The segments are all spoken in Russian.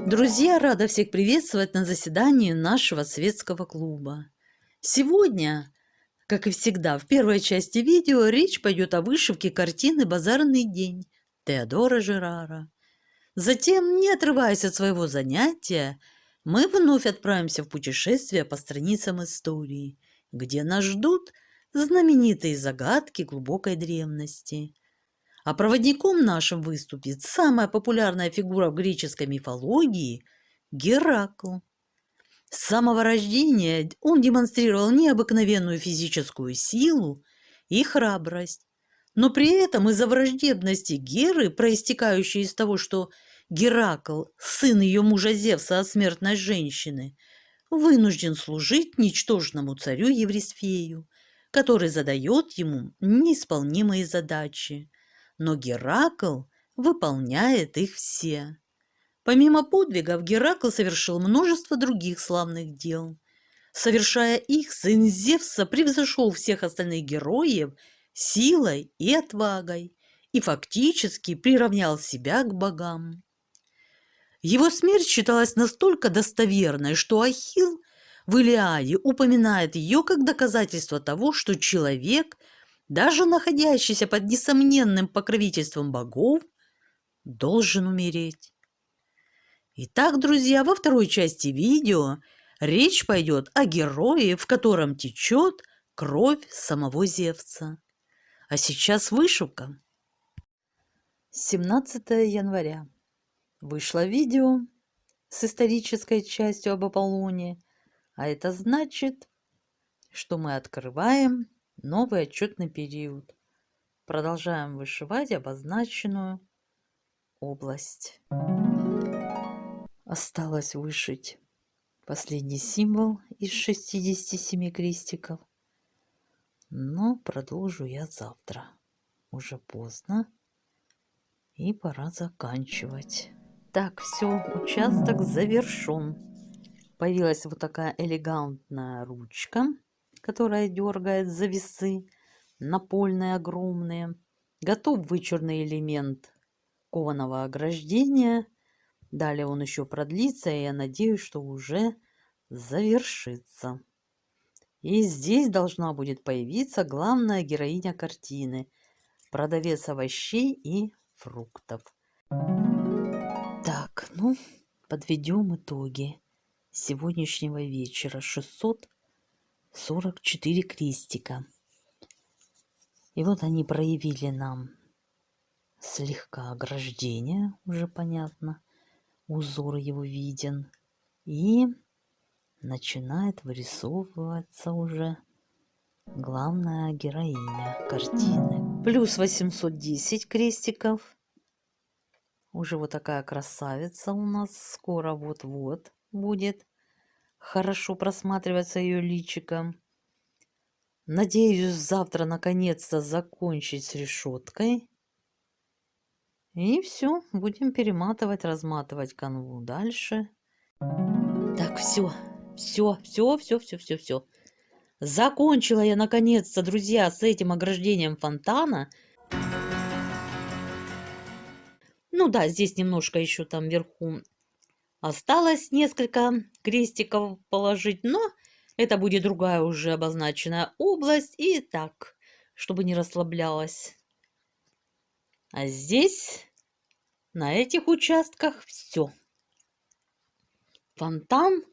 Друзья, рада всех приветствовать на заседании нашего светского клуба. Сегодня, как и всегда, в первой части видео речь пойдет о вышивке картины «Базарный день» Теодора Жерара. Затем, не отрываясь от своего занятия, мы вновь отправимся в путешествие по страницам истории, где нас ждут знаменитые загадки глубокой древности. А проводником нашим выступит самая популярная фигура в греческой мифологии – Геракл. С самого рождения он демонстрировал необыкновенную физическую силу и храбрость. Но при этом из-за враждебности Геры, проистекающей из того, что Геракл, сын ее мужа Зевса от смертной женщины, вынужден служить ничтожному царю Еврисфею, который задает ему неисполнимые задачи. Но Геракл выполняет их все. Помимо подвигов, Геракл совершил множество других славных дел. Совершая их, сын Зевса превзошел всех остальных героев силой и отвагой и фактически приравнял себя к богам. Его смерть считалась настолько достоверной, что Ахилл в Илиаде упоминает ее как доказательство того, что человек, даже находящийся под несомненным покровительством богов, должен умереть. Итак, друзья, во второй части видео речь пойдет о герое, в котором течет кровь самого Зевса. А сейчас вышивка. 17 января. Вышло видео с исторической частью об Аполлоне, а это значит, что мы открываем новый отчетный период. Продолжаем вышивать обозначенную область. Осталось вышить последний символ из 67 крестиков, но продолжу я завтра. Уже поздно и пора заканчивать. Так, все, участок завершен. Появилась вот такая элегантная ручка, которая дергает за весы напольные огромные. Готов вычурный элемент кованого ограждения. Далее он еще продлится, и я надеюсь, что уже завершится. И здесь должна будет появиться главная героиня картины – продавец овощей и фруктов. Так, ну, подведем итоги сегодняшнего вечера. 644 крестика. И вот они проявили нам слегка ограждение, уже понятно. Узор его виден. И начинает вырисовываться уже главная героиня картины. Плюс 810 крестиков. Уже вот такая красавица у нас скоро вот-вот будет хорошо просматриваться ее личиком. Надеюсь, завтра наконец-то закончить с решеткой. И все, будем перематывать, разматывать канву дальше. Так, все. Закончила я наконец-то, друзья, с этим ограждением фонтана. Ну да, здесь немножко еще там вверху осталось несколько крестиков положить, но это будет другая уже обозначенная область. И так, чтобы не расслаблялась. А здесь, на этих участках, все. Фонтан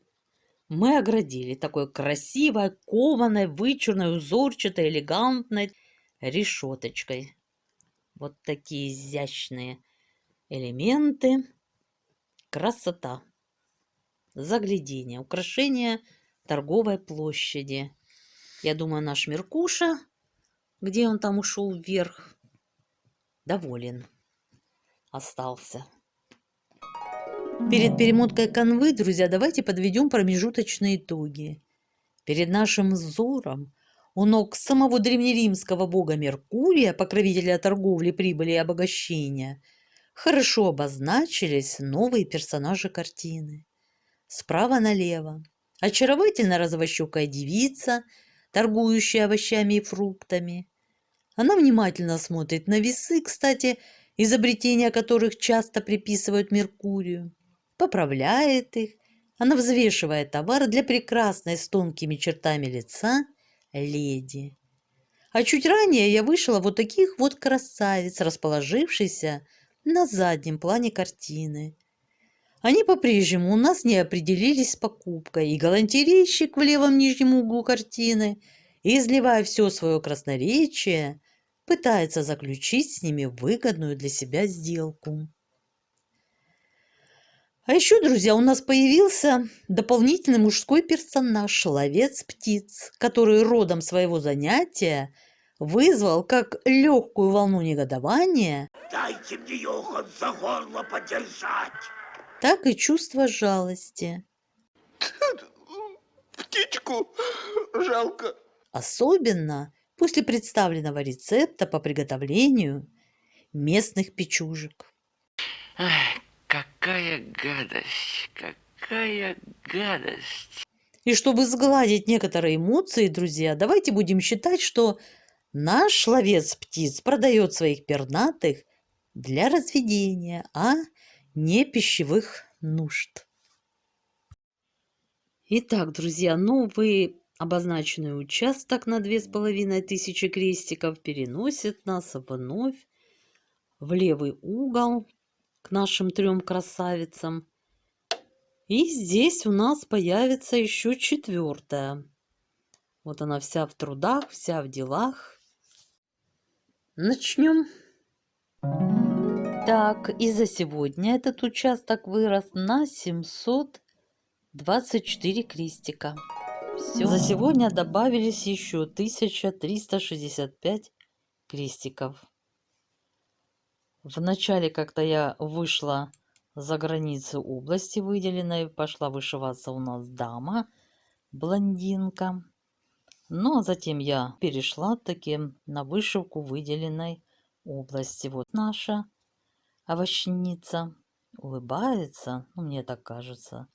мы оградили такой красивой, кованой, вычурной, узорчатой, элегантной решеточкой. Вот такие изящные элементы. Красота. Заглядение. Украшение торговой площади. Я думаю, наш Меркуша, где он там ушел вверх, доволен остался. Перед перемоткой канвы, друзья, давайте подведем промежуточные итоги. Перед нашим взором у ног самого древнеримского бога Меркурия, покровителя торговли, прибыли и обогащения, хорошо обозначились новые персонажи картины. Справа налево очаровательно розовощекая девица, торгующая овощами и фруктами. Она внимательно смотрит на весы, кстати, изобретения которых часто приписывают Меркурию. поправляет их. Она взвешивает товар для прекрасной с тонкими чертами лица леди. А чуть ранее я вышла вот таких вот красавиц, расположившихся на заднем плане картины. Они по-прежнему у нас не определились с покупкой, и галантерейщик в левом нижнем углу картины, изливая все свое красноречие, пытается заключить с ними выгодную для себя сделку. А еще, друзья, у нас появился дополнительный мужской персонаж – ловец-птиц, который родом своего занятия вызвал как легкую волну негодования, Дайте мне ее за горло подержать. так и чувство жалости. Птичку жалко. Особенно после представленного рецепта по приготовлению местных печужек. Ай, какая гадость, какая гадость. И чтобы сгладить некоторые эмоции, друзья, давайте будем считать, что наш ловец-птиц продает своих пернатых для разведения, а не пищевых нужд. Итак, друзья, новый обозначенный участок на 2500 крестиков переносит нас вновь в левый угол к нашим 3 красавицам. И здесь у нас появится еще 4-я. Вот она вся в трудах, вся в делах. Начнем. Так, и за сегодня этот участок вырос на 724 крестика. Все. За сегодня добавились еще 1365 крестиков. Вначале как-то я вышла за границы области выделенной, пошла вышиваться у нас дама, блондинка. Ну, а затем я перешла таки на вышивку выделенной области. Вот наша овощница улыбается, ну, мне так кажется.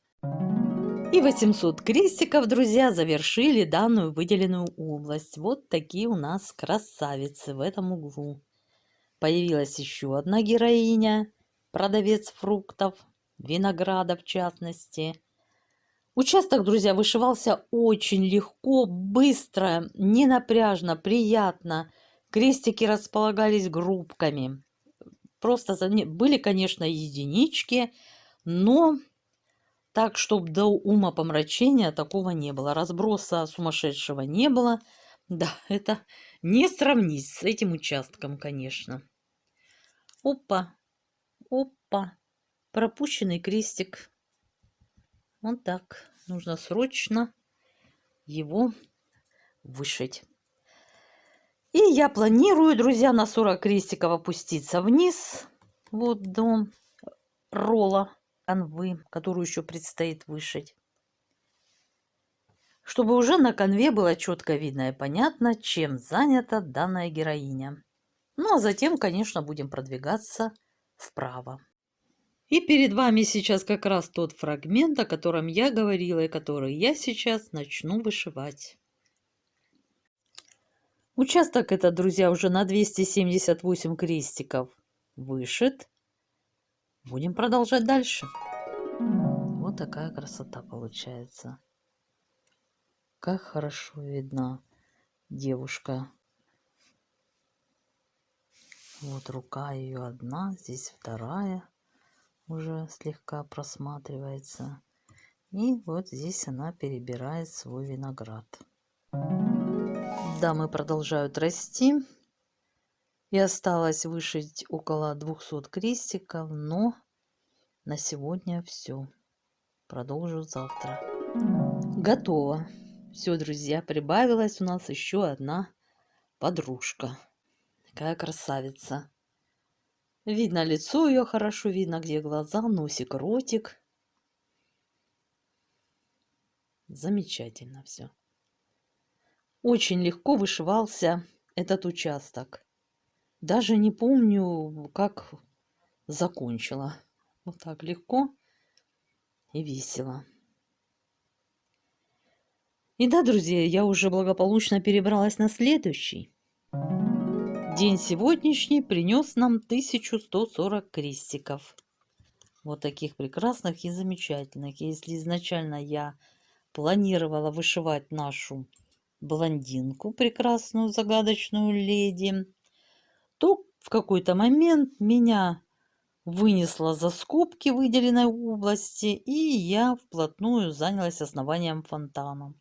И 800 крестиков, друзья, завершили данную выделенную область. Вот такие у нас красавицы в этом углу. Появилась еще одна героиня, продавец фруктов, винограда в частности. Участок, друзья, вышивался очень легко, быстро, ненапряжно, приятно. Крестики располагались группками. Просто были, конечно, единички, но так, чтобы до умопомрачения такого не было. Разброса сумасшедшего не было. Да, это не сравнить с этим участком, конечно. Опа, опа, пропущенный крестик. Вот так. Нужно срочно его вышить. И я планирую, друзья, на 40 крестиков опуститься вниз. Вот до ролла канвы, которую еще предстоит вышить. Чтобы уже на канве было четко видно и понятно, чем занята данная героиня. Ну, а затем, конечно, будем продвигаться вправо. И перед вами сейчас как раз тот фрагмент, о котором я говорила и который я сейчас начну вышивать. Участок этот, друзья, уже на 278 крестиков вышит. Будем продолжать дальше. Вот такая красота получается. Как хорошо видна девушка. Вот рука ее одна, здесь вторая уже слегка просматривается. И вот здесь она перебирает свой виноград. Дамы продолжают расти. И осталось вышить около 200 крестиков, но на сегодня все. Продолжу завтра. Готово. Все, друзья, прибавилась у нас еще одна подружка. Такая красавица. Видно лицо ее хорошо, видно, где глаза, носик, ротик. Замечательно все. Очень легко вышивался этот участок. Даже не помню, как закончила. Вот так легко и весело. И да, друзья, я уже благополучно перебралась на следующий. День сегодняшний принес нам 1140 крестиков. Вот таких прекрасных и замечательных. Если изначально я планировала вышивать нашу блондинку, прекрасную загадочную леди, то в какой-то момент меня вынесло за скобки выделенной области, и я вплотную занялась основанием фонтана.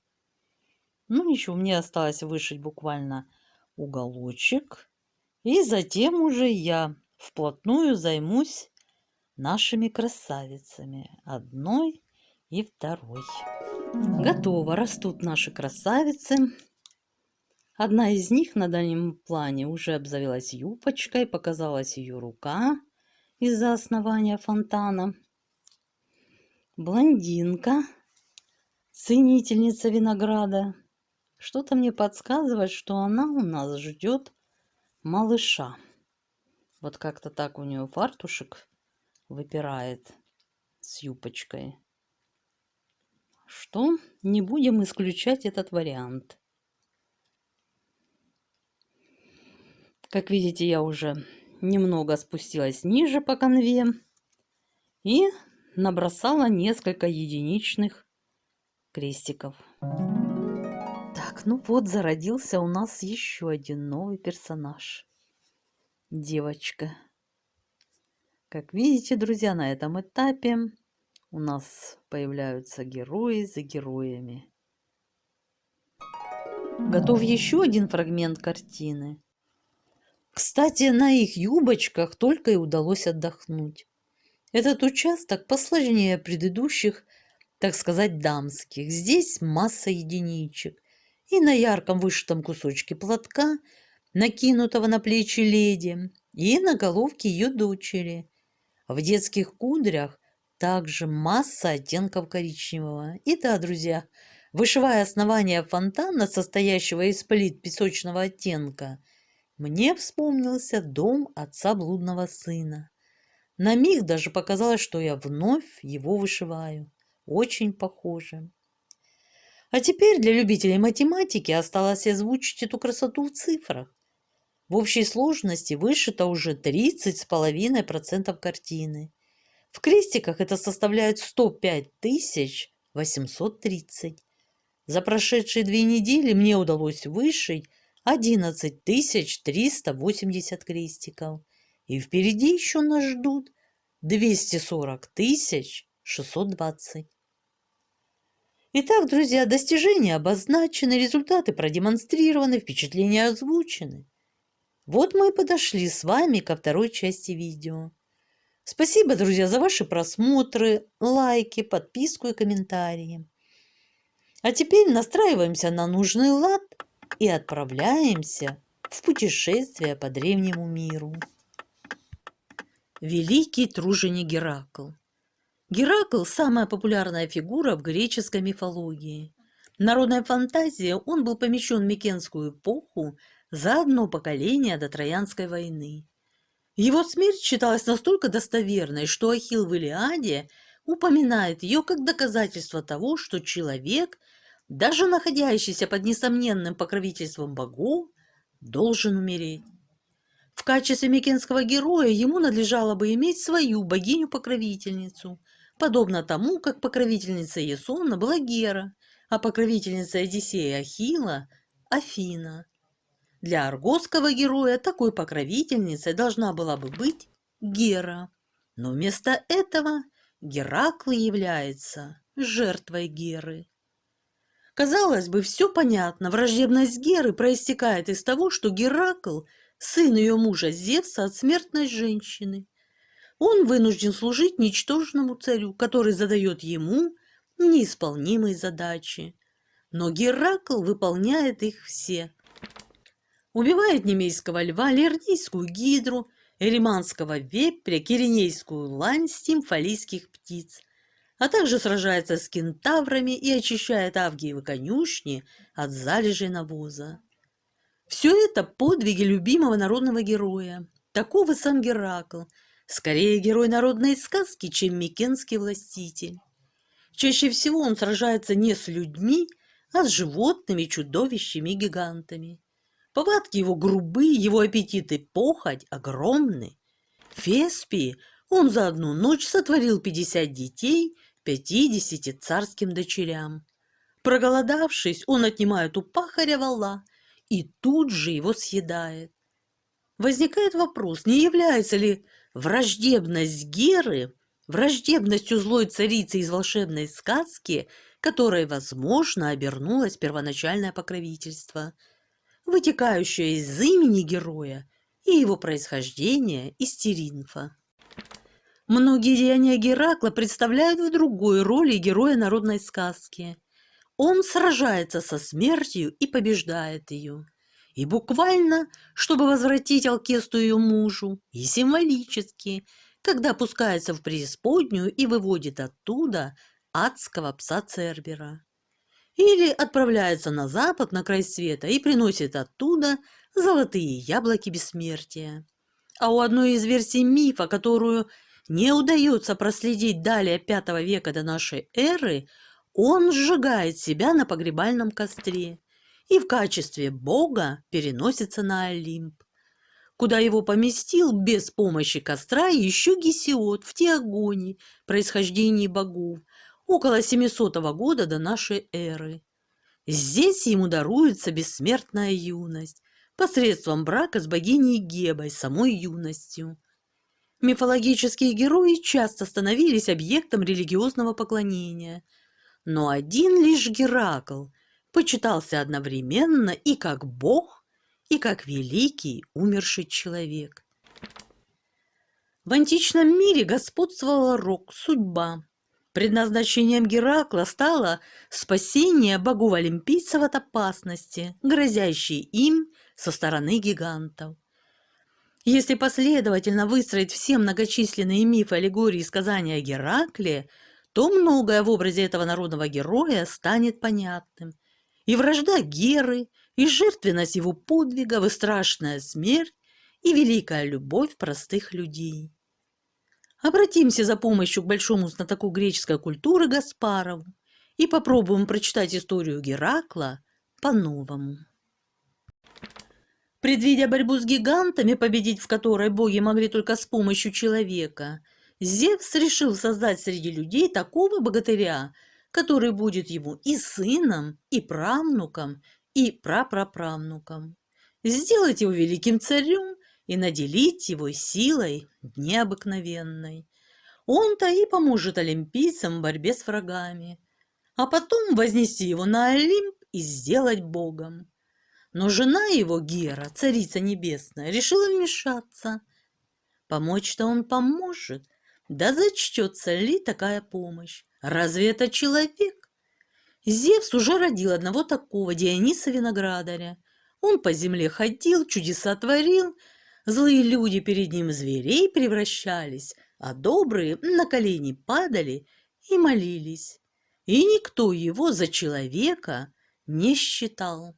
Ну ничего, мне осталось вышить буквально уголочек, и затем уже я вплотную займусь нашими красавицами, одной и второй. Готово, растут наши красавицы. Одна из них на дальнем плане уже обзавелась юбочкой, показалась ее рука из-за основания фонтана. Блондинка, ценительница винограда. Что-то мне подсказывает, что она у нас ждет малыша. Вот как-то так у нее фартушек выпирает с юбочкой. Что не будем исключать этот вариант. Как видите, я уже немного спустилась ниже по канве и набросала несколько единичных крестиков. Так, ну вот зародился у нас еще один новый персонаж. Девочка. Как видите, друзья, на этом этапе у нас появляются герои за героями. Готов еще один фрагмент картины. Кстати, на их юбочках только и удалось отдохнуть. Этот участок посложнее предыдущих, так сказать, дамских. Здесь масса единичек. И на ярком вышитом кусочке платка, накинутого на плечи леди, и на головке ее дочери. В детских кудрях также масса оттенков коричневого. И да, друзья, вышивая основание фонтана, состоящего из плит песочного оттенка, мне вспомнился дом отца блудного сына. На миг даже показалось, что я вновь его вышиваю. Очень похоже. А теперь для любителей математики осталось озвучить эту красоту в цифрах. В общей сложности вышито уже 30,5% картины. В крестиках это составляет 105 830. За прошедшие 2 недели мне удалось вышить 11 380 крестиков. И впереди еще нас ждут 240 620. Итак, друзья, достижения обозначены, результаты продемонстрированы, впечатления озвучены. Вот мы и подошли с вами ко второй части видео. Спасибо, друзья, за ваши просмотры, лайки, подписку и комментарии. А теперь настраиваемся на нужный лад и отправляемся в путешествие по древнему миру. Великий труженик Геракл. Геракл – самая популярная фигура в греческой мифологии. В народной фантазии он был помещен в Микенскую эпоху за одно поколение до Троянской войны. Его смерть считалась настолько достоверной, что Ахилл в Илиаде упоминает ее как доказательство того, что человек, даже находящийся под несомненным покровительством богов, должен умереть. В качестве микенского героя ему надлежало бы иметь свою богиню-покровительницу, подобно тому, как покровительница Ясона была Гера, а покровительница Одиссея и Ахилла – Афина. Для аргосского героя такой покровительницей должна была бы быть Гера, но вместо этого Геракл является жертвой Геры. Казалось бы, все понятно, враждебность Геры проистекает из того, что Геракл – сын ее мужа Зевса от смертной женщины. Он вынужден служить ничтожному царю, который задает ему неисполнимые задачи. Но Геракл выполняет их все. Убивает немейского льва, лернийскую гидру, эриманского вепря, киренейскую лань, стимфалийских птиц, а также сражается с кентаврами и очищает Авгиевы конюшни от залежей навоза. Все это подвиги любимого народного героя. Таков и сам Геракл, скорее герой народной сказки, чем микенский властитель. Чаще всего он сражается не с людьми, а с животными, чудовищами и гигантами. Повадки его грубы, его аппетиты похоть огромны. Феспии Он за одну ночь сотворил 50 детей 50 царским дочерям. Проголодавшись, он отнимает у пахаря вола и тут же его съедает. Возникает вопрос, не является ли враждебность Геры враждебностью злой царицы из волшебной сказки, которой, возможно, обернулось первоначальное покровительство, вытекающее из имени героя и его происхождения из Теринфа. Многие деяния Геракла представляют в другой роли героя народной сказки. Он сражается со смертью и побеждает ее. И буквально, чтобы возвратить Алкесту ее мужу, и символически, когда опускается в преисподнюю и выводит оттуда адского пса Цербера. Или отправляется на запад, на край света, и приносит оттуда золотые яблоки бессмертия. А у одной из версий мифа, которую не удается проследить далее V века до нашей эры, он сжигает себя на погребальном костре и в качестве бога переносится на Олимп, куда его поместил без помощи костра еще Гесиод в Теогоне, происхождении богов, около 700 года до нашей эры. Здесь ему даруется бессмертная юность посредством брака с богиней Гебой, самой юностью. Мифологические герои часто становились объектом религиозного поклонения, но один лишь Геракл почитался одновременно и как бог, и как великий умерший человек. В античном мире господствовала рок, судьба. Предназначением Геракла стало спасение богов-олимпийцев от опасности, грозящей им со стороны гигантов. Если последовательно выстроить все многочисленные мифы, аллегории и сказания о Геракле, то многое в образе этого народного героя станет понятным. И вражда Геры, и жертвенность его подвигов, и страшная смерть, и великая любовь простых людей. Обратимся за помощью к большому знатоку греческой культуры Гаспарову и попробуем прочитать историю Геракла по-новому. Предвидя борьбу с гигантами, победить в которой боги могли только с помощью человека, Зевс решил создать среди людей такого богатыря, который будет ему и сыном, и правнуком, и прапраправнуком. Сделать его великим царем и наделить его силой необыкновенной. Он-то и поможет олимпийцам в борьбе с врагами, а потом вознести его на Олимп и сделать богом. Но жена его, Гера, царица небесная, решила вмешаться. Помочь-то он поможет, да зачтется ли такая помощь? Разве это человек? Зевс уже родил одного такого, Диониса Виноградаря. Он по земле ходил, чудеса творил, злые люди перед ним в зверей превращались, а добрые на колени падали и молились. И никто его за человека не считал.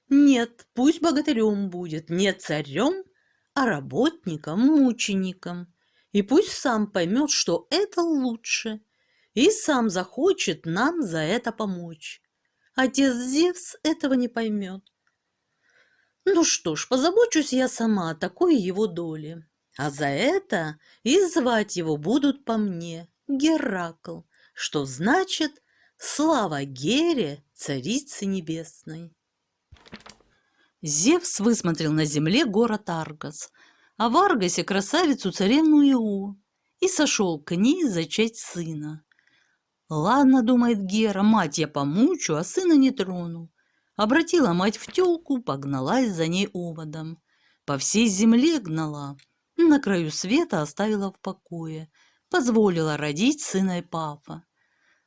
Нет, пусть богатырем будет, не царем, а работником, мучеником. И пусть сам поймет, что это лучше, и сам захочет нам за это помочь. Отец Зевс этого не поймет. Ну что ж, позабочусь я сама о такой его доле. А за это и звать его будут по мне Геракл, что значит «Слава Гере, царице небесной». Зевс высмотрел на земле город Аргос, а в Аргосе красавицу царевну Ио, и сошел к ней зачать сына. «Ладно, — думает Гера, — мать я помучу, а сына не трону». Обратила мать в тёлку, погналась за ней оводом. По всей земле гнала, на краю света оставила в покое, позволила родить сына Эпафа.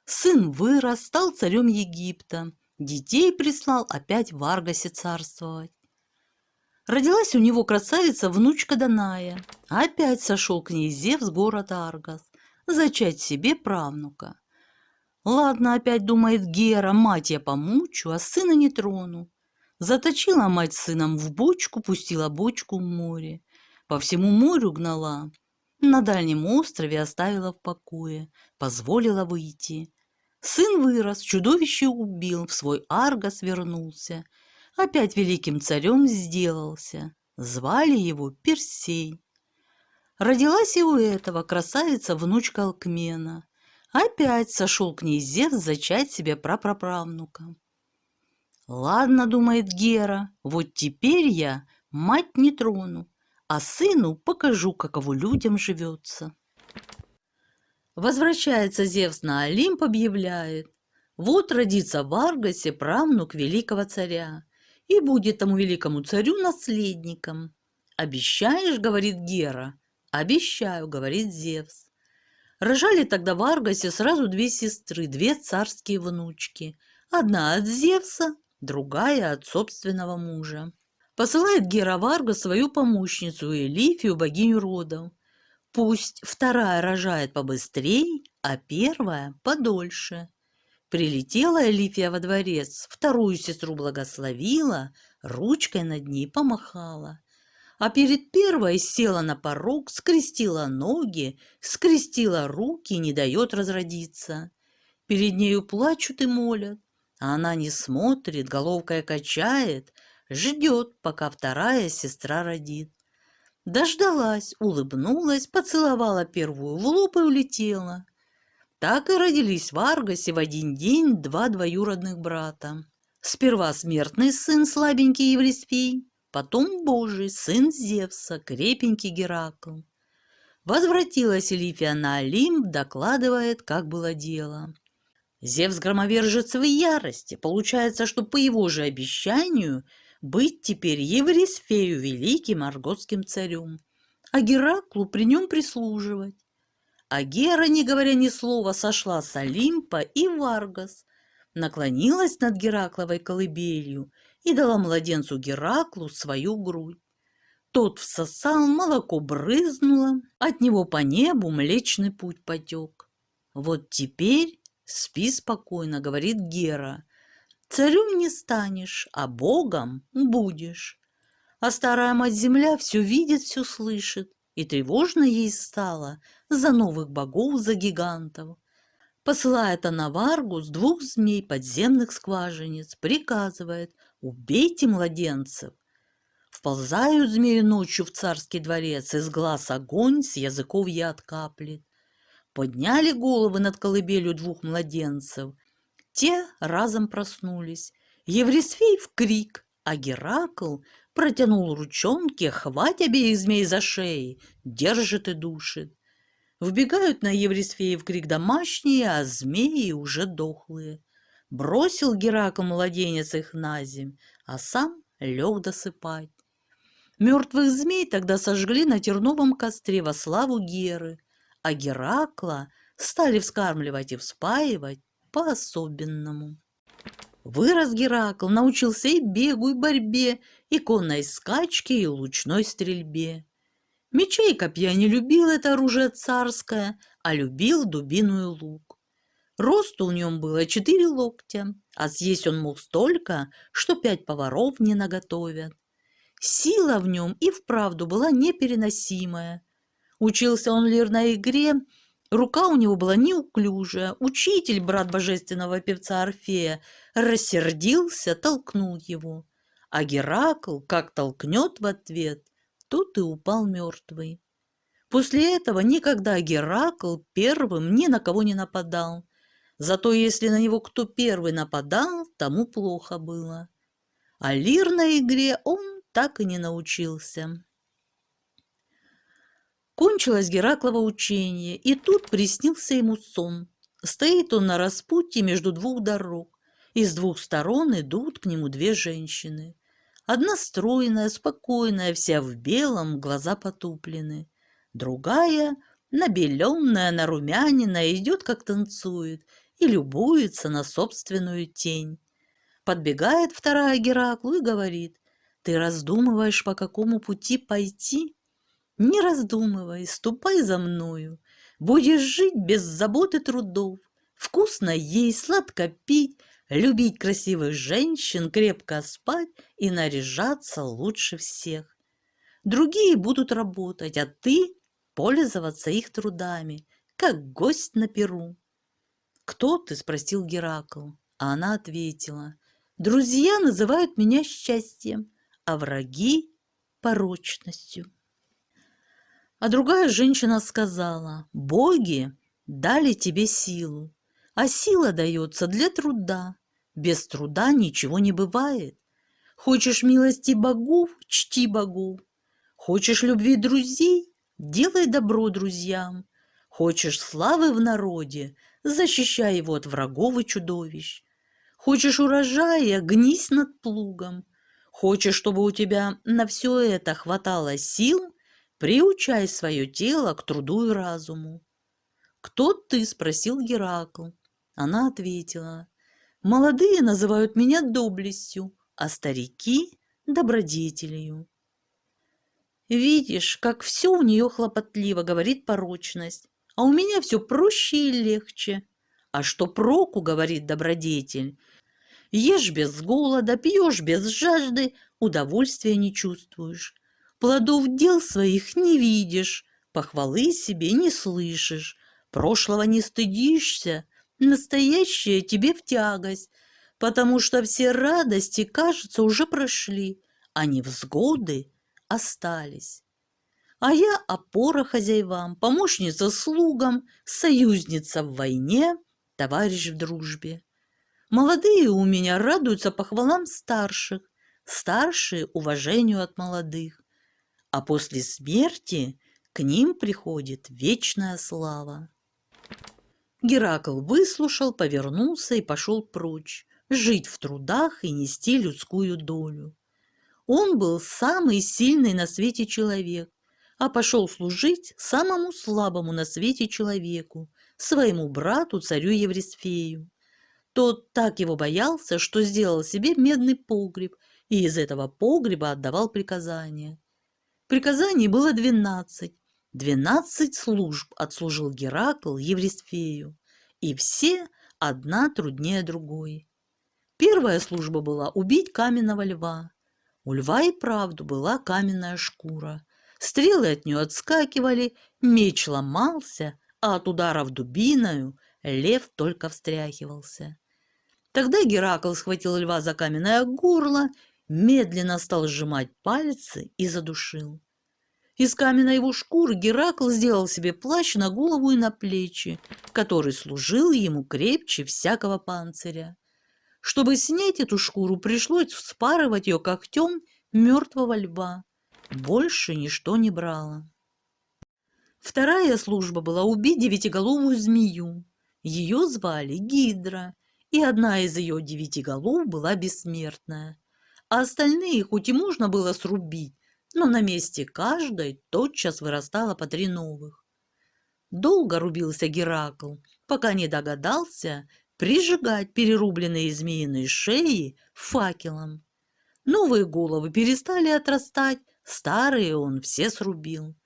Сын вырос, стал царем Египта, детей прислал опять в Аргосе царствовать. Родилась у него красавица внучка Даная, опять сошел к ней Зевс город Аргос, зачать себе правнука. Ладно, опять думает Гера, мать я помучу, а сына не трону. Заточила мать сыном в бочку, пустила бочку в море. По всему морю гнала. На дальнем острове оставила в покое, позволила выйти. Сын вырос, чудовище убил, в свой Аргос вернулся. Опять великим царем сделался. Звали его Персей. Родилась и у этого красавица-внучка Алкмена. Опять сошел к ней Зевс зачать себе прапраправнука. «Ладно, — думает Гера, — вот теперь я мать не трону, а сыну покажу, каково людям живется». Возвращается Зевс на Олимп, объявляет: вот родится в Аргосе правнук великого царя, и будет тому великому царю наследником. «Обещаешь, — говорит Гера. «Обещаю, — говорит Зевс». Рожали тогда в Аргосе сразу две сестры, две царские внучки. Одна от Зевса, другая от собственного мужа. Посылает Гера в Аргос свою помощницу Элифию, богиню родов. Пусть вторая рожает побыстрей, а первая подольше. Прилетела Элифия во дворец, вторую сестру благословила, ручкой над ней помахала. А перед первой села на порог, скрестила ноги, скрестила руки, не дает разродиться. Перед нею плачут и молят, а она не смотрит, головкой качает, ждет, пока вторая сестра родит. Дождалась, улыбнулась, поцеловала первую в лоб и улетела. Так и родились в Аргосе в один день два двоюродных брата. Сперва смертный сын, слабенький Евриспий, потом Божий сын Зевса, крепенький Геракл. Возвратилась Элифия на Олимп, докладывает, как было дело. Зевс громовержец в ярости. Получается, что по его же обещанию быть теперь Еврисфею великим аргосским царем, а Гераклу при нем прислуживать. А Гера, не говоря ни слова, сошла с Олимпа и в Аргос, наклонилась над Геракловой колыбелью и дала младенцу Гераклу свою грудь. Тот всосал, молоко брызнуло, от него по небу Млечный Путь потек. Вот теперь спи спокойно, говорит Гера. Царем не станешь, а богом будешь. А старая мать-земля все видит, все слышит, и тревожно ей стало за новых богов, за гигантов. Посылает она в Аргус двух змей подземных скважинец, приказывает: убейте младенцев. Вползают змеи ночью в царский дворец, из глаз огонь, с языков яд каплет. Подняли головы над колыбелью двух младенцев. Те разом проснулись. Еврисфей в крик, а Геракл протянул ручонки, хвать обеих змей за шеи, держит и душит. Вбегают на Еврисфея в крик домашние, а змеи уже дохлые. Бросил Геракл младенец их на земь, а сам лег досыпать. Мертвых змей тогда сожгли на терновом костре во славу Геры, а Геракла стали вскармливать и вспаивать по-особенному. Вырос Геракл, научился и бегу, и борьбе, и конной скачке, и лучной стрельбе. Меча и копья не любил, это оружие царское, а любил дубину и лук. Росту в нем было 4 локтя, а съесть он мог столько, что 5 поваров не наготовят. Сила в нем и вправду была непереносимая. Учился он лирной игре, рука у него была неуклюжая. Учитель, брат божественного певца Орфея, рассердился, толкнул его. А Геракл как толкнет в ответ, тот и упал мертвый. После этого никогда Геракл первым ни на кого не нападал. Зато если на него кто первый нападал, тому плохо было. А лирной игре он так и не научился. Кончилось Гераклово учение, и тут приснился ему сон. Стоит он на распутье между двух дорог, и с двух сторон идут к нему две женщины. Одна стройная, спокойная, вся в белом, глаза потуплены. Другая, набеленная, нарумяненная, идет, как танцует, и любуется на собственную тень. Подбегает вторая Гераклу и говорит: «Ты раздумываешь, по какому пути пойти? Не раздумывай, ступай за мною. Будешь жить без забот и трудов, вкусно есть, сладко пить, любить красивых женщин, крепко спать и наряжаться лучше всех. Другие будут работать, а ты пользоваться их трудами, как гость на пиру». «Кто ты?» — спросил Геракл, а она ответила: «Друзья называют меня счастьем, а враги — порочностью». А другая женщина сказала: «Боги дали тебе силу, а сила дается для труда. Без труда ничего не бывает. Хочешь милости богов — чти богов. Хочешь любви друзей — делай добро друзьям. Хочешь славы в народе — защищай его от врагов и чудовищ. Хочешь урожая — гнись над плугом. Хочешь, чтобы у тебя на все это хватало сил — приучай свое тело к труду и разуму». «Кто ты?» — спросил Геракл. Она ответила: «Молодые называют меня доблестью, а старики — добродетелью». «Видишь, как все у нее хлопотливо, — говорит порочность, — а у меня все проще и легче. А что проку, — говорит добродетель, — ешь без голода, пьешь без жажды, удовольствия не чувствуешь, плодов дел своих не видишь, похвалы себе не слышишь, прошлого не стыдишься, настоящее тебе в тягость, потому что все радости, кажется, уже прошли, а невзгоды остались. А я опора хозяевам, помощница слугам, союзница в войне, товарищ в дружбе. Молодые у меня радуются похвалам старших, старшие — уважению от молодых, а после смерти к ним приходит вечная слава». Геракл выслушал, повернулся и пошел прочь, жить в трудах и нести людскую долю. Он был самый сильный на свете человек, а пошел служить самому слабому на свете человеку, своему брату, царю Еврисфею. Тот так его боялся, что сделал себе медный погреб и из этого погреба отдавал приказания. Приказаний было 12. 12 служб отслужил Геракл Еврисфею, и все одна труднее другой. Первая служба была убить каменного льва. У льва и правду была каменная шкура. Стрелы от нее отскакивали, меч ломался, а от ударов дубиною лев только встряхивался. Тогда Геракл схватил льва за каменное горло, медленно стал сжимать пальцы и задушил. Из каменной его шкуры Геракл сделал себе плащ на голову и на плечи, который служил ему крепче всякого панциря. Чтобы снять эту шкуру, пришлось вспарывать ее когтем мертвого льва. Больше ничто не брало. Вторая служба была убить девятиголовую змею. Ее звали Гидра, и одна из ее 9 голов была бессмертная. А остальные хоть и можно было срубить, но на месте каждой тотчас вырастало по 3 новых. Долго рубился Геракл, пока не догадался прижигать перерубленные змеиные шеи факелом. Новые головы перестали отрастать, старые он все срубил.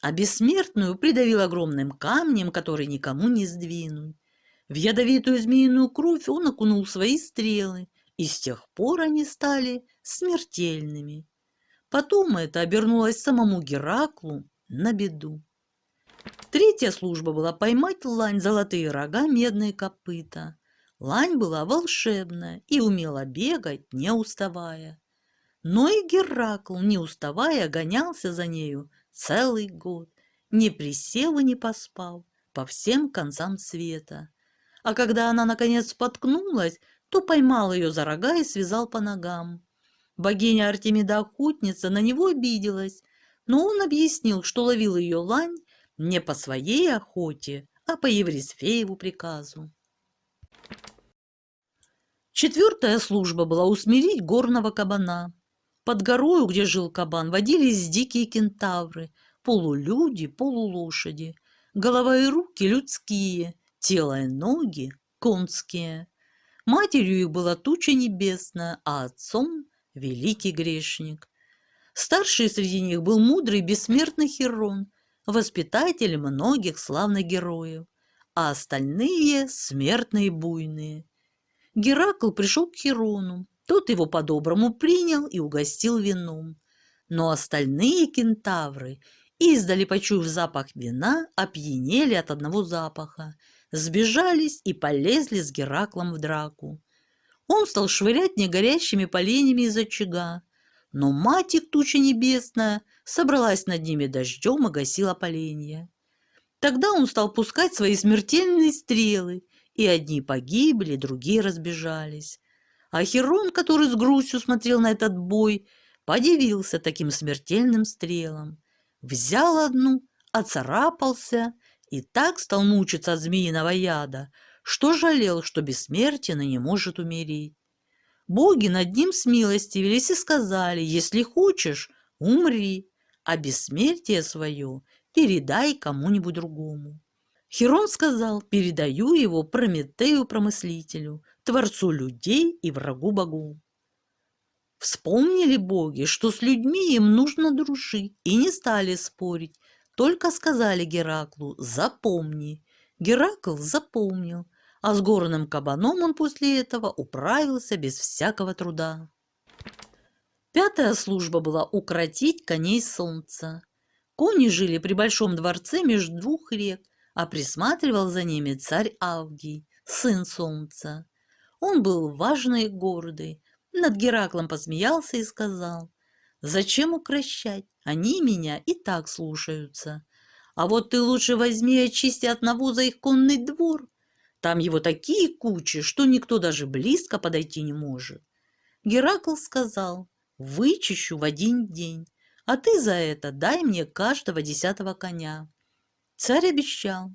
А бессмертную придавил огромным камнем, который никому не сдвинуть. В ядовитую змеиную кровь он окунул свои стрелы, и с тех пор они стали смертельными. Потом это обернулось самому Гераклу на беду. Третья служба была поймать лань, золотые рога, медные копыта. Лань была волшебная и умела бегать, не уставая. Но и Геракл, не уставая, гонялся за нею целый год, не присев и не поспав, по всем концам света. А когда она, наконец, споткнулась, то поймал ее за рога и связал по ногам. Богиня Артемида-охотница на него обиделась, но он объяснил, что ловил ее лань не по своей охоте, а по Еврисфееву приказу. Четвертая служба была усмирить горного кабана. Под горою, где жил кабан, водились дикие кентавры, полулюди, полулошади, голова и руки людские, тело и ноги конские. Матерью их была туча небесная, а отцом — великий грешник. Старший среди них был мудрый бессмертный Хирон, воспитатель многих славных героев, а остальные — смертные и буйные. Геракл пришел к Хирону, тот его по-доброму принял и угостил вином. Но остальные кентавры, издали почуяв запах вина, опьянели от одного запаха, сбежались и полезли с Гераклом в драку. Он стал швырять негорящими поленьями из очага, но Матерь, туча небесная, собралась над ними дождем и гасила поленья. Тогда он стал пускать свои смертельные стрелы, и одни погибли, другие разбежались. А Хирон, который с грустью смотрел на этот бой, подивился таким смертельным стрелам. Взял одну, оцарапался и так стал мучиться от змеиного яда, что жалел, что бессмертен и не может умереть. Боги над ним смилостивились и сказали: «Если хочешь, умри, а бессмертие свое передай кому-нибудь другому». Хирон сказал: «Передаю его Прометею-промыслителю, творцу людей и врагу богов». Вспомнили боги, что с людьми им нужно дружить, и не стали спорить, только сказали Гераклу: «Запомни». Геракл запомнил, а с горным кабаном он после этого управился без всякого труда. Пятая служба была укротить коней солнца. Кони жили при большом дворце между двух рек, а присматривал за ними царь Авгий, сын солнца. Он был важный и гордый, над Гераклом посмеялся и сказал: «Зачем укрощать? Они меня и так слушаются. А вот ты лучше возьми и очисти от навоза их конный двор. Там его такие кучи, что никто даже близко подойти не может». Геракл сказал: «Вычищу в один день, а ты за это дай мне каждого 10-го коня». Царь обещал.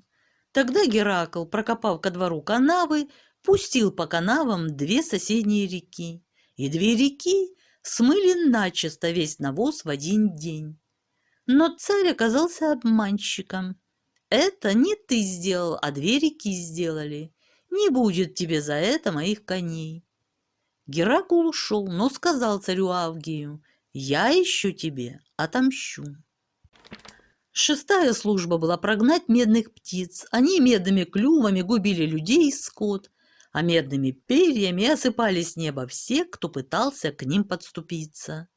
Тогда Геракл, прокопав ко двору канавы, пустил по канавам 2 соседние реки, и 2 реки смыли начисто весь навоз в один день. Но царь оказался обманщиком. «Это не ты сделал, а 2 реки сделали. Не будет тебе за это моих коней». Геракл ушел, но сказал царю Авгию: «Я еще тебе отомщу». Шестая служба была прогнать медных птиц. Они медными клювами губили людей и скот, а медными перьями осыпали с неба все, кто пытался к ним подступиться.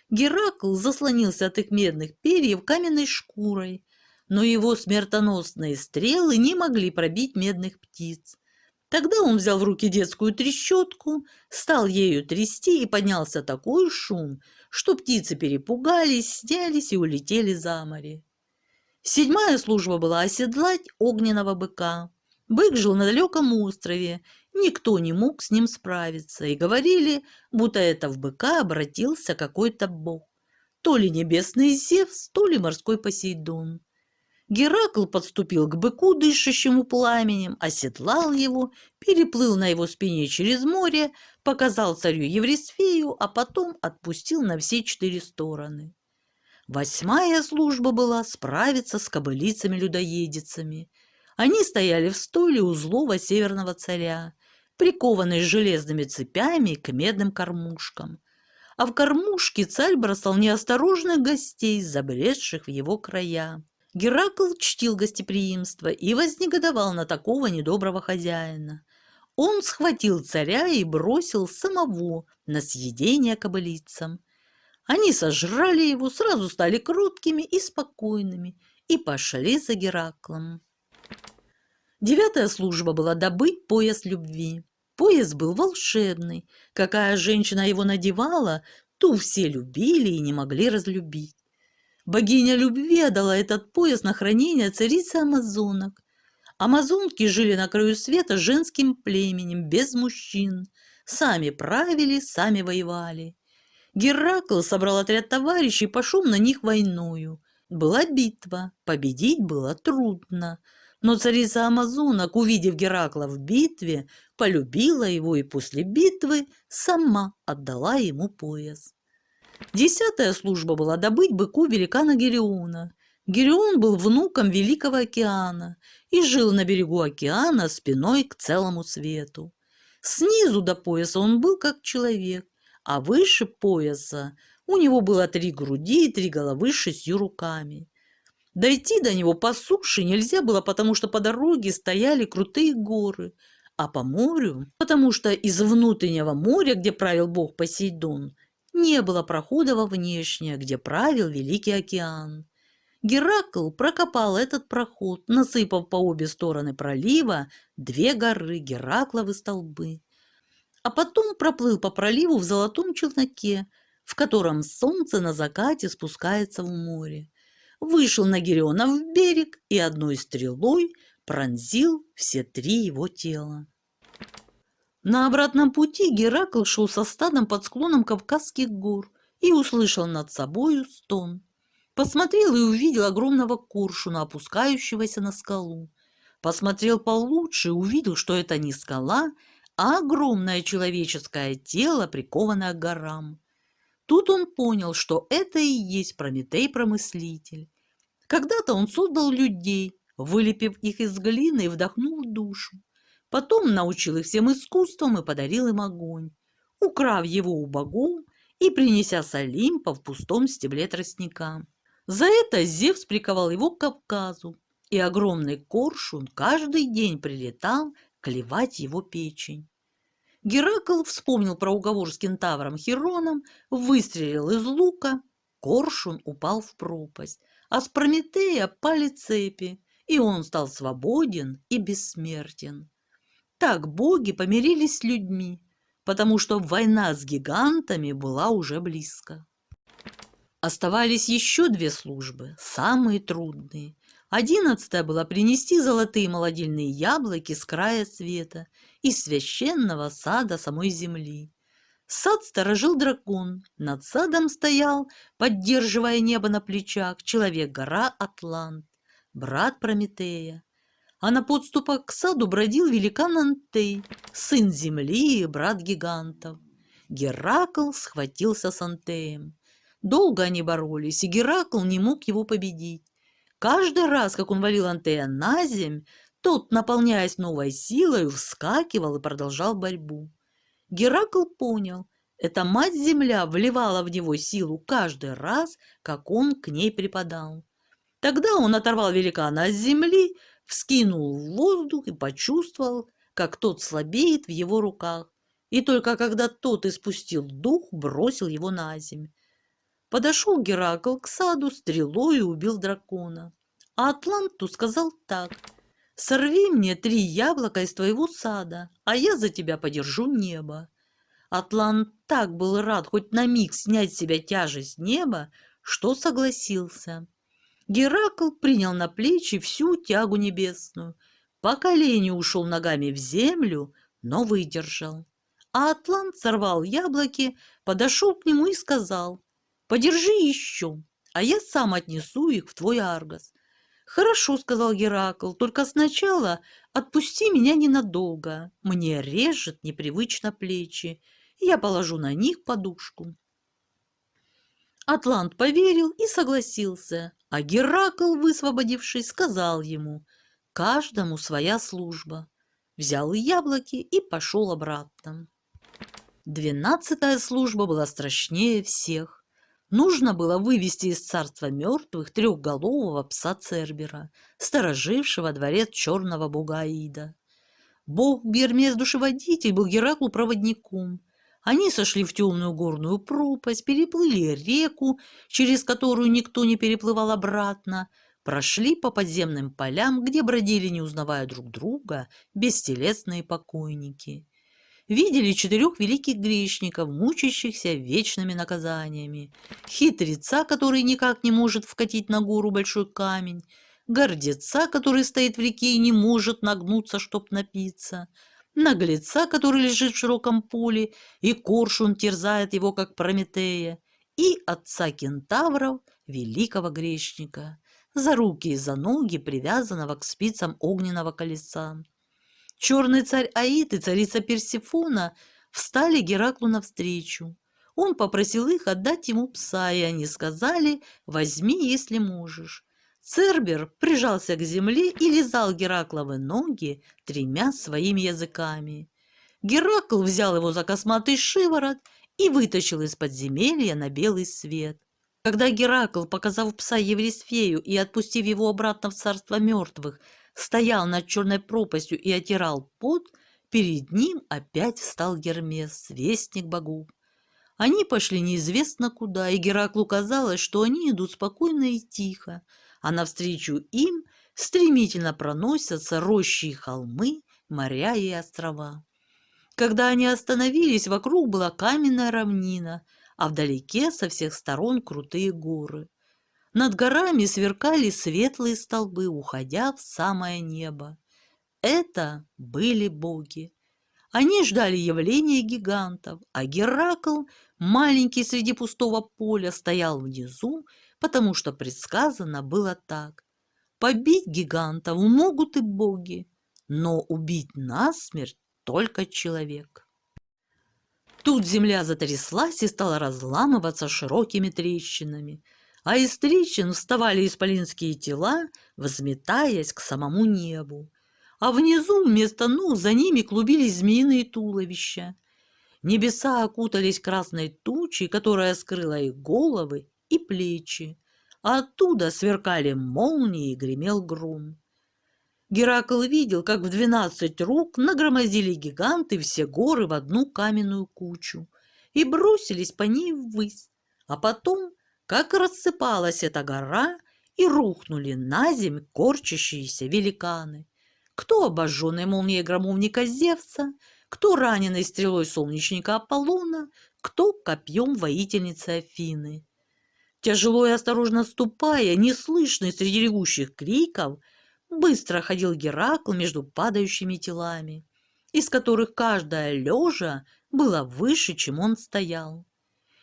Геракл заслонился от их медных перьев каменной шкурой, но его смертоносные стрелы не могли пробить медных птиц. Тогда он взял в руки детскую трещотку, стал ею трясти, и поднялся такой шум, что птицы перепугались, снялись и улетели за море. Седьмая служба была оседлать огненного быка. Бык жил на далеком острове, никто не мог с ним справиться, и говорили, будто это в быка обратился какой-то бог, то ли небесный Зевс, то ли морской Посейдон. Геракл подступил к быку, дышащему пламенем, оседлал его, переплыл на его спине через море, показал царю Еврисфею, а потом отпустил на все 4 стороны. Восьмая служба была справиться с кобылицами-людоедицами. Они стояли в стойле у злого северного царя, прикованные железными цепями к медным кормушкам. А в кормушки царь бросал неосторожных гостей, забредших в его края. Геракл чтил гостеприимство и вознегодовал на такого недоброго хозяина. Он схватил царя и бросил самого на съедение кобылицам. Они сожрали его, сразу стали кроткими и спокойными и пошли за Гераклом. Девятая служба была добыть пояс любви. Пояс был волшебный. Какая женщина его надевала, ту все любили и не могли разлюбить. Богиня любви отдала этот пояс на хранение царице амазонок. Амазонки жили на краю света женским племенем, без мужчин. Сами правили, сами воевали. Геракл собрал отряд товарищей и пошел на них войною. Была битва, победить было трудно. Но царица амазонок, увидев Геракла в битве, полюбила его и после битвы сама отдала ему пояс. Десятая служба была добыть быку великана Гериона. Герион был внуком Великого океана и жил на берегу океана спиной к целому свету. Снизу до пояса он был как человек, а выше пояса у него было 3 груди и 3 головы с 6 руками. Дойти до него по суше нельзя было, потому что по дороге стояли крутые горы, а по морю, потому что из внутреннего моря, где правил бог Посейдон, не было прохода во внешнее, где правил Великий океан. Геракл прокопал этот проход, насыпав по обе стороны пролива 2 горы Геракловы столбы. А потом проплыл по проливу в золотом челноке, в котором солнце на закате спускается в море. Вышел на Герионов берег и одной стрелой пронзил все 3 его тела. На обратном пути Геракл шел со стадом под склоном Кавказских гор и услышал над собою стон. Посмотрел и увидел огромного коршуна, опускающегося на скалу. Посмотрел получше и увидел, что это не скала, а огромное человеческое тело, прикованное к горам. Тут он понял, что это и есть Прометей-промыслитель. Когда-то он создал людей, вылепив их из глины и вдохнул душу. Потом научил их всем искусствам и подарил им огонь, украв его у богов и принеся с Олимпа в пустом стебле тростника. За это Зевс приковал его к Кавказу, и огромный коршун каждый день прилетал клевать его печень. Геракл вспомнил про уговор с кентавром Хироном, выстрелил из лука, коршун упал в пропасть, а с Прометея пали цепи, и он стал свободен и бессмертен. Так боги помирились с людьми, потому что война с гигантами была уже близко. Оставались еще 2 службы, самые трудные. 11-я была принести золотые молодильные яблоки с края света из священного сада самой земли. Сад сторожил дракон, над садом стоял, поддерживая небо на плечах, человек-гора Атлант, брат Прометея. А на подступах к саду бродил великан Антей, сын земли и брат гигантов. Геракл схватился с Антеем. Долго они боролись, и Геракл не мог его победить. Каждый раз, как он валил Антея на земь, тот, наполняясь новой силой, вскакивал и продолжал борьбу. Геракл понял, эта мать-земля вливала в него силу каждый раз, как он к ней припадал. Тогда он оторвал великана от земли, вскинул в воздух и почувствовал, как тот слабеет в его руках, и только когда тот испустил дух, бросил его на земь. Подошел Геракл к саду, стрелой и убил дракона. А Атланту сказал так: «Сорви мне 3 яблока из твоего сада, а я за тебя подержу небо». Атлант так был рад хоть на миг снять с себя тяжесть неба, что согласился. Геракл принял на плечи всю тягу небесную, по колени ушел ногами в землю, но выдержал. А Атлант сорвал яблоки, подошел к нему и сказал: «Подержи еще, а я сам отнесу их в твой Аргос». «Хорошо», — сказал Геракл, — «только сначала отпусти меня ненадолго. Мне режет непривычно плечи, и я положу на них подушку». Атлант поверил и согласился, а Геракл, высвободившись, сказал ему: «Каждому своя служба». Взял яблоки и пошел обратно. 12-я служба была страшнее всех. Нужно было вывести из царства мертвых 3-голового пса Цербера, сторожившего дворец черного бога Аида. Бог Гермес-душеводитель был Гераклу проводником. Они сошли в темную горную пропасть, переплыли реку, через которую никто не переплывал обратно, прошли по подземным полям, где бродили, не узнавая друг друга, бестелесные покойники. Видели 4 великих грешников, мучащихся вечными наказаниями, хитреца, который никак не может вкатить на гору большой камень, гордеца, который стоит в реке и не может нагнуться, чтоб напиться, наглеца, который лежит в широком поле, и коршун терзает его, как Прометея, и отца кентавров, великого грешника, за руки и за ноги, привязанного к спицам огненного колеса. Черный царь Аид и царица Персефона встали Гераклу навстречу. Он попросил их отдать ему пса, и они сказали: «Возьми, если можешь». Цербер прижался к земле и лизал Геракловы ноги 3 своими языками. Геракл взял его за косматый шиворот и вытащил из подземелья на белый свет. Когда Геракл, показав пса Еврисфею и отпустив его обратно в царство мертвых, стоял над черной пропастью и отирал пот, перед ним опять встал Гермес, вестник богов. Они пошли неизвестно куда, и Гераклу казалось, что они идут спокойно и тихо, а навстречу им стремительно проносятся рощи и холмы, моря и острова. Когда они остановились, вокруг была каменная равнина, а вдалеке со всех сторон крутые горы. Над горами сверкали светлые столбы, уходя в самое небо. Это были боги. Они ждали явления гигантов, а Геракл, маленький среди пустого поля, стоял внизу, потому что предсказано было так. Побить гигантов могут и боги, но убить насмерть только человек. Тут земля затряслась и стала разламываться широкими трещинами, а из трещин вставали исполинские тела, взметаясь к самому небу. А внизу вместо ног за ними клубились змеиные туловища. Небеса окутались красной тучей, которая скрыла их головы и плечи, а оттуда сверкали молнии и гремел гром. Геракл видел, как в 12 рук нагромоздили гиганты все горы в одну каменную кучу и бросились по ней ввысь, а потом, как рассыпалась эта гора, и рухнули на земь корчащиеся великаны. Кто обожженный молнией громовника Зевса, кто раненый стрелой солнечника Аполлона, кто копьем воительницы Афины. Тяжело и осторожно ступая, неслышный среди ревущих криков, быстро ходил Геракл между падающими телами, из которых каждая лежа была выше, чем он стоял.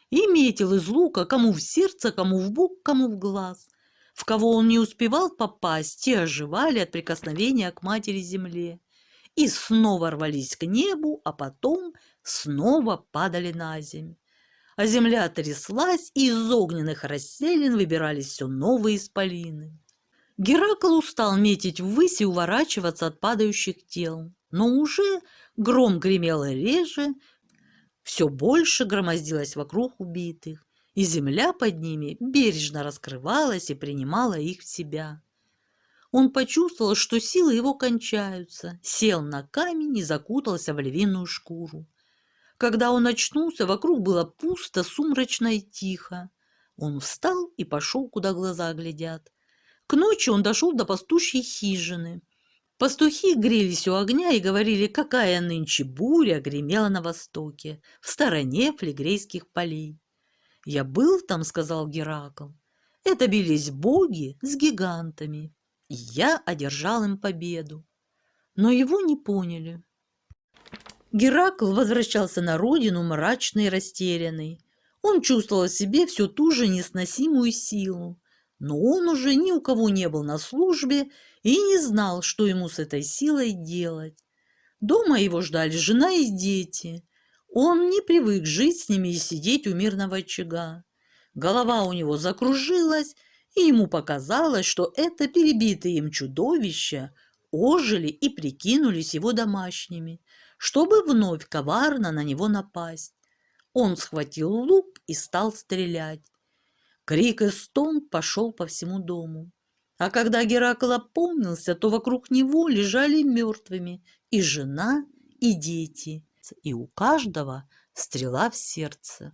И метил из лука кому в сердце, кому в бок, кому в глаз. В кого он не успевал попасть, те оживали от прикосновения к матери земле и снова рвались к небу, а потом снова падали на земь. А земля тряслась, и из огненных расселин выбирались все новые исполины. Геракл устал метить ввысь и уворачиваться от падающих тел, но уже гром гремел реже, все больше громоздилось вокруг убитых, и земля под ними бережно раскрывалась и принимала их в себя. Он почувствовал, что силы его кончаются, сел на камень и закутался в львиную шкуру. Когда он очнулся, вокруг было пусто, сумрачно и тихо. Он встал и пошел, куда глаза глядят. К ночи он дошел до пастушьей хижины. Пастухи грелись у огня и говорили, какая нынче буря гремела на востоке, в стороне флегрейских полей. «Я был там», — сказал Геракл. «Это бились боги с гигантами, и я одержал им победу». Но его не поняли. Геракл возвращался на родину мрачный и растерянный. Он чувствовал в себе всю ту же несносимую силу, но он уже ни у кого не был на службе и не знал, что ему с этой силой делать. Дома его ждали жена и дети. Он не привык жить с ними и сидеть у мирного очага. Голова у него закружилась, и ему показалось, что это перебитые им чудовища ожили и прикинулись его домашними, чтобы вновь коварно на него напасть. Он схватил лук и стал стрелять. Крик и стон пошел по всему дому. А когда Геракл опомнился, то вокруг него лежали мертвыми и жена, и дети, и у каждого стрела в сердце.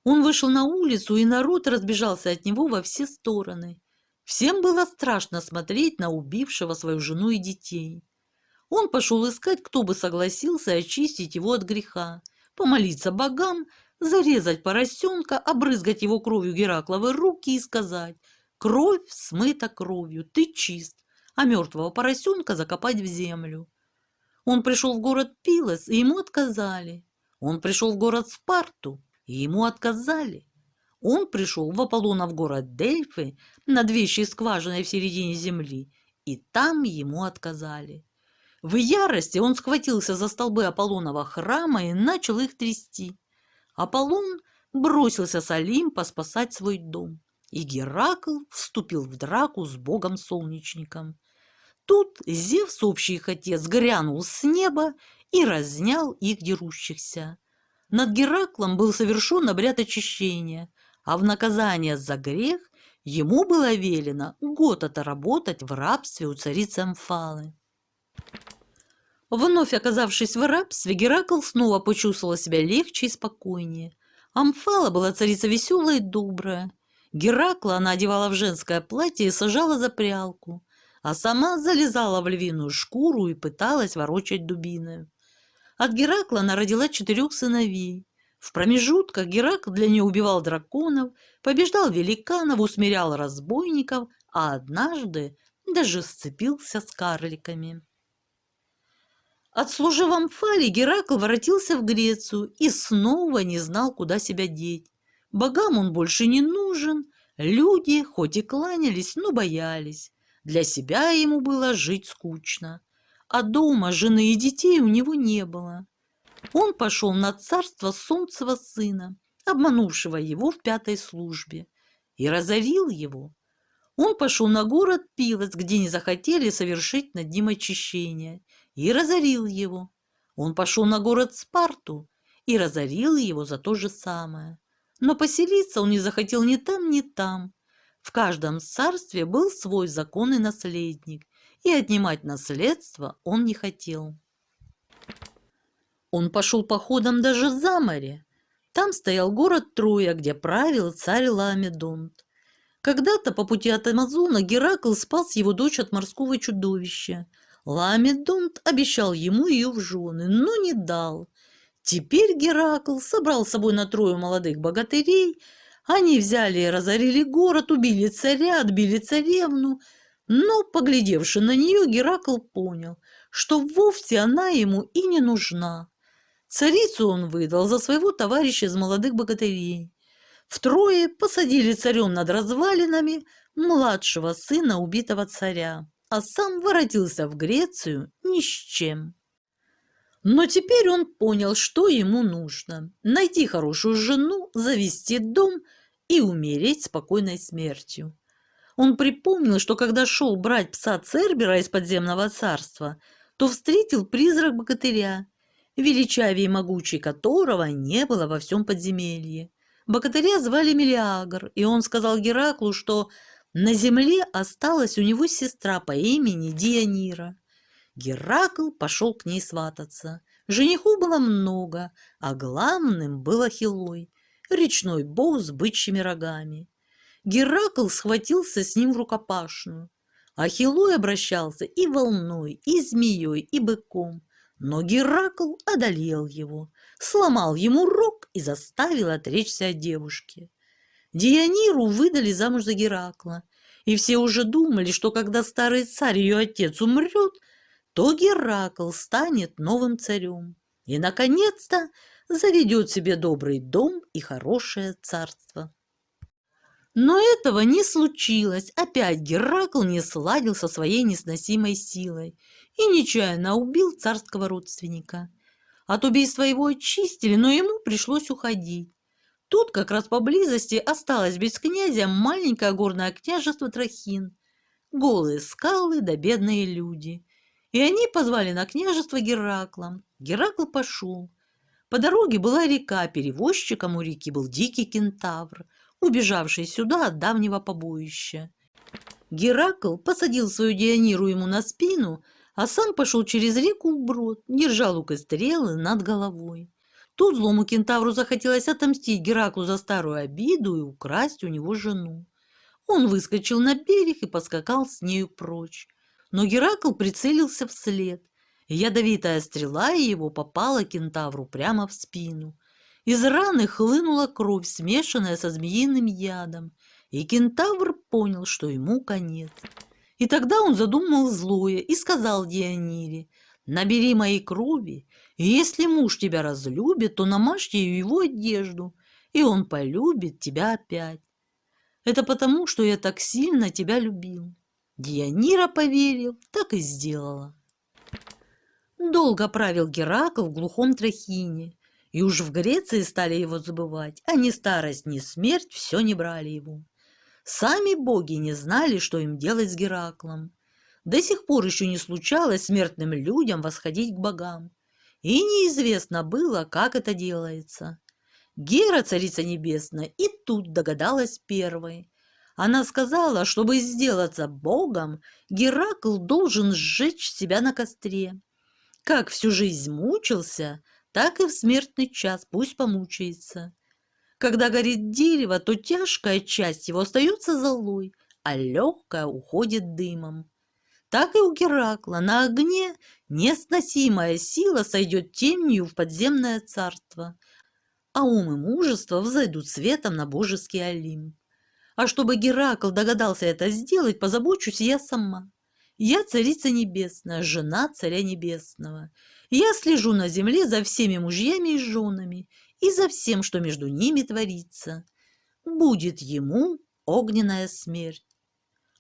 Он вышел на улицу, и народ разбежался от него во все стороны. Всем было страшно смотреть на убившего свою жену и детей. Он пошел искать, кто бы согласился очистить его от греха, помолиться богам, зарезать поросенка, обрызгать его кровью Геракловы руки и сказать: «Кровь смыта кровью, ты чист», а мертвого поросенка закопать в землю. Он пришел в город Пилос, и ему отказали. Он пришел в город Спарту, и ему отказали. Он пришел в Аполлонов город Дельфы над вещей скважиной в середине земли, и там ему отказали. В ярости он схватился за столбы Аполлонова храма и начал их трясти. Аполлон бросился с Олимпа спасать свой дом, и Геракл вступил в драку с богом-солнечником. Тут Зевс, общий их отец, грянул с неба и разнял их дерущихся. Над Гераклом был совершен обряд очищения, а в наказание за грех ему было велено год отработать в рабстве у царицы Амфалы. Вновь оказавшись в рабстве, Геракл снова почувствовал себя легче и спокойнее. Амфала была царица веселая и добрая. Геракла она одевала в женское платье и сажала за прялку, а сама залезала в львиную шкуру и пыталась ворочать дубиной. От Геракла она родила 4 сыновей. В промежутках Геракл для нее убивал драконов, побеждал великанов, усмирял разбойников, а однажды даже сцепился с карликами. Отслужив в Амфале, Геракл воротился в Грецию и снова не знал, куда себя деть. Богам он больше не нужен, люди хоть и кланялись, но боялись. Для себя ему было жить скучно, а дома жены и детей у него не было. Он пошел на царство Солнцева сына, обманувшего его в 5-й службе, и разорил его. Он пошел на город Пилос, где не захотели совершить над ним очищение, и разорил его. Он пошел на город Спарту и разорил его за то же самое. Но поселиться он не захотел ни там, ни там. В каждом царстве был свой законный наследник, и отнимать наследство он не хотел. Он пошел походом даже за море. Там стоял город Троя, где правил царь Ламедонт. Когда-то по пути от Амазона Геракл спас его дочь от морского чудовища. Ламедонт обещал ему ее в жены, но не дал. Теперь Геракл собрал с собой на Трою молодых богатырей. Они взяли и разорили город, убили царя, отбили царевну. Но, поглядевши на нее, Геракл понял, что вовсе она ему и не нужна. Царицу он выдал за своего товарища из молодых богатырей. Втрое посадили царем над развалинами младшего сына убитого царя, а сам воротился в Грецию ни с чем. Но теперь он понял, что ему нужно – найти хорошую жену, завести дом и умереть спокойной смертью. Он припомнил, что когда шел брать пса Цербера из подземного царства, то встретил призрак богатыря, величавее и могучий которого не было во всем подземелье. Богатыря звали Мелиагр, и он сказал Гераклу, что на земле осталась у него сестра по имени Дионира. Геракл пошел к ней свататься. Жениху было много, а главным был Ахиллой, речной бог с бычьими рогами. Геракл схватился с ним в рукопашную. Ахиллой обращался и волной, и змеей, и быком. Но Геракл одолел его, сломал ему рог и заставил отречься от девушки. Диониру выдали замуж за Геракла, и все уже думали, что когда старый царь, ее отец, умрет, то Геракл станет новым царем и, наконец-то, заведет себе добрый дом и хорошее царство. Но этого не случилось. Опять Геракл не сладил со своей несносимой силой и нечаянно убил царского родственника. От убийства его очистили, но ему пришлось уходить. Тут как раз поблизости осталось без князя маленькое горное княжество Трахин, голые скалы да бедные люди. И они позвали на княжество Геракла. Геракл пошел. По дороге была река, перевозчиком у реки был дикий кентавр, убежавший сюда от давнего побоища. Геракл посадил свою Диониру ему на спину, а сам пошел через реку вброд, держа лук и стрелы над головой. Тут злому кентавру захотелось отомстить Гераклу за старую обиду и украсть у него жену. Он выскочил на берег и поскакал с нею прочь. Но Геракл прицелился вслед. Ядовитая стрела его попала кентавру прямо в спину. Из раны хлынула кровь, смешанная со змеиным ядом, и кентавр понял, что ему конец. И тогда он задумал злое и сказал Дионире: «Набери моей крови, и если муж тебя разлюбит, то намажь ею его одежду, и он полюбит тебя опять. Это потому, что я так сильно тебя любил». Дионира, поверив, так и сделала. Долго правил Геракл в глухом Трахине, и уж в Греции стали его забывать, а ни старость, ни смерть все не брали его. Сами боги не знали, что им делать с Гераклом. До сих пор еще не случалось смертным людям восходить к богам, и неизвестно было, как это делается. Гера, царица небесная, и тут догадалась первой. Она сказала, чтобы сделаться богом, Геракл должен сжечь себя на костре. Как всю жизнь мучился, так и в смертный час пусть помучается. Когда горит дерево, то тяжкая часть его остается золой, а легкая уходит дымом. Так и у Геракла на огне несносимая сила сойдет темнью в подземное царство, а ум и мужество взойдут светом на божеский Олимп. А чтобы Геракл догадался это сделать, позабочусь я сама. Я царица небесная, жена царя небесного. Я слежу на земле за всеми мужьями и женами и за всем, что между ними творится. Будет ему огненная смерть.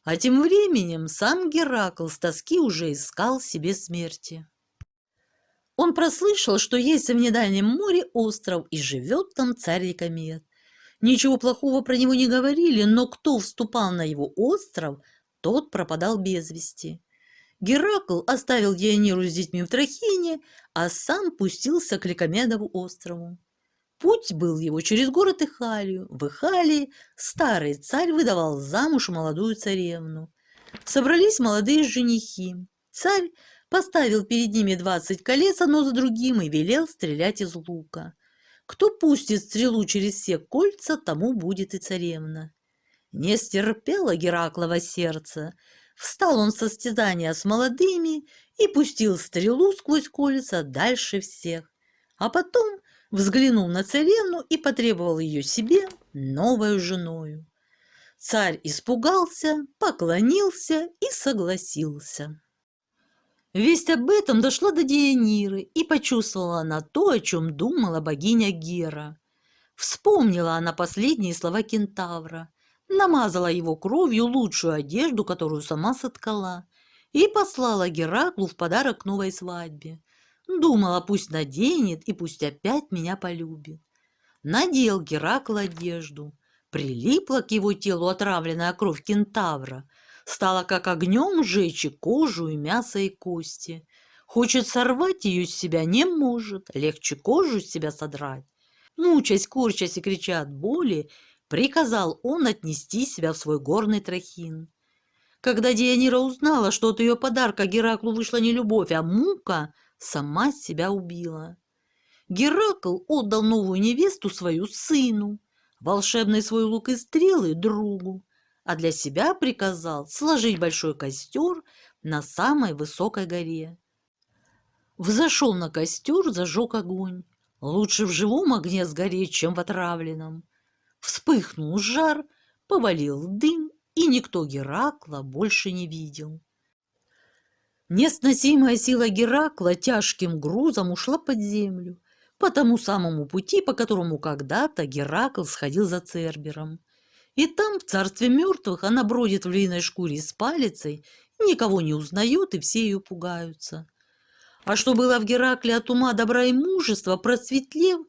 А тем временем сам Геракл с тоски уже искал себе смерти. Он прослышал, что есть в недальнем море остров, и живет там царь Ликомед. Ничего плохого про него не говорили, но кто вступал на его остров, тот пропадал без вести. Геракл оставил Диониру с детьми в Трахине, а сам пустился к Ликомедову острову. Путь был его через город Ихалию. В Ихалии старый царь выдавал замуж молодую царевну. Собрались молодые женихи. Царь поставил перед ними 20 колец одно за другим и велел стрелять из лука. Кто пустит стрелу через все кольца, тому будет и царевна. Не стерпело Гераклово сердце. Встал он в состязание с молодыми и пустил стрелу сквозь кольца дальше всех. А потом взглянул на царевну и потребовал ее себе новою женою. Царь испугался, поклонился и согласился. Весть об этом дошла до Диониры, и почувствовала она то, о чем думала богиня Гера. Вспомнила она последние слова кентавра, намазала его кровью лучшую одежду, которую сама соткала, и послала Гераклу в подарок к новой свадьбе. Думала, пусть наденет и пусть опять меня полюбит. Надел Геракл одежду, прилипла к его телу отравленная кровь кентавра, стала как огнем жечь и кожу, и мясо, и кости. Хочет сорвать ее с себя, не может, легче кожу с себя содрать. Мучаясь, корчась и крича от боли, приказал он отнести себя в свой горный Трахин. Когда Дионира узнала, что от ее подарка Гераклу вышла не любовь, а мука, сама себя убила. Геракл отдал новую невесту свою сыну, волшебный свой лук и стрелы другу, а для себя приказал сложить большой костер на самой высокой горе. Взошел на костер, зажег огонь. Лучше в живом огне сгореть, чем в отравленном. Вспыхнул жар, повалил дым, и никто Геракла больше не видел. Несносимая сила Геракла тяжким грузом ушла под землю, по тому самому пути, по которому когда-то Геракл сходил за Цербером. И там, в царстве мертвых, она бродит в львиной шкуре с палицей, никого не узнает, и все ее пугаются. А что было в Геракле от ума, добра и мужества, просветлев,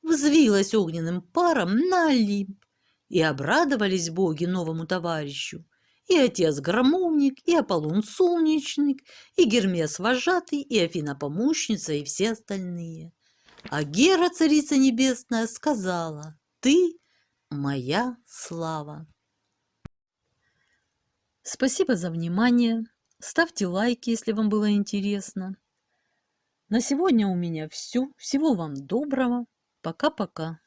взвилась огненным паром на Олимп, и обрадовались боги новому товарищу. И отец-громовник, и Аполлон солнечник, и Гермес вожатый, и Афина помощница, и все остальные. А Гера, царица небесная, сказала: «Ты моя слава». Спасибо за внимание. Ставьте лайки, если вам было интересно. На сегодня у меня все. Всего вам доброго. Пока-пока.